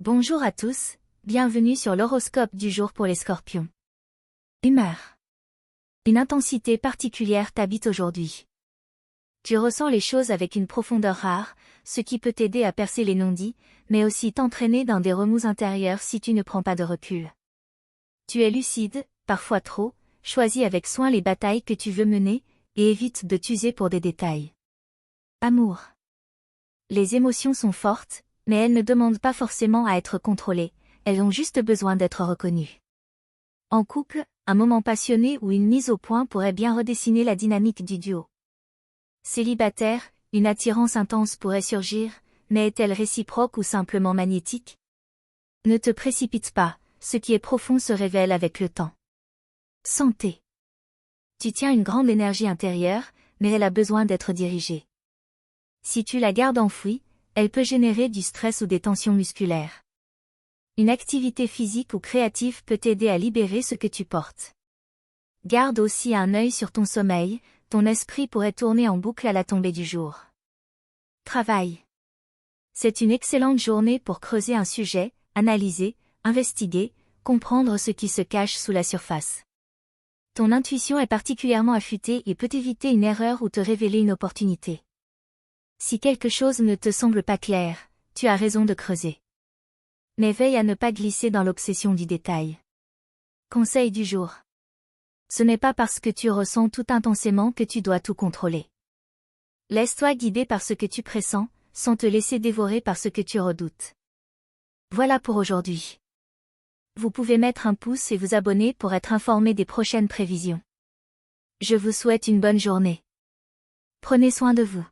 Bonjour à tous, bienvenue sur l'horoscope du jour pour les Scorpions. Humeur. Une intensité particulière t'habite aujourd'hui. Tu ressens les choses avec une profondeur rare, ce qui peut t'aider à percer les non-dits, mais aussi t'entraîner dans des remous intérieurs si tu ne prends pas de recul. Tu es lucide, parfois trop, choisis avec soin les batailles que tu veux mener, et évite de t'user pour des détails. Amour. Les émotions sont fortes, mais elles ne demandent pas forcément à être contrôlées, elles ont juste besoin d'être reconnues. En couple, un moment passionné ou une mise au point pourrait bien redessiner la dynamique du duo. Célibataire, une attirance intense pourrait surgir, mais est-elle réciproque ou simplement magnétique? Ne te précipite pas, ce qui est profond se révèle avec le temps. Santé. Tu tiens une grande énergie intérieure, mais elle a besoin d'être dirigée. Si tu la gardes enfouie, elle peut générer du stress ou des tensions musculaires. Une activité physique ou créative peut t'aider à libérer ce que tu portes. Garde aussi un œil sur ton sommeil, ton esprit pourrait tourner en boucle à la tombée du jour. Travail. C'est une excellente journée pour creuser un sujet, analyser, investiguer, comprendre ce qui se cache sous la surface. Ton intuition est particulièrement affûtée et peut éviter une erreur ou te révéler une opportunité. Si quelque chose ne te semble pas clair, tu as raison de creuser. Mais veille à ne pas glisser dans l'obsession du détail. Conseil du jour. Ce n'est pas parce que tu ressens tout intensément que tu dois tout contrôler. Laisse-toi guider par ce que tu pressens, sans te laisser dévorer par ce que tu redoutes. Voilà pour aujourd'hui. Vous pouvez mettre un pouce et vous abonner pour être informé des prochaines prévisions. Je vous souhaite une bonne journée. Prenez soin de vous.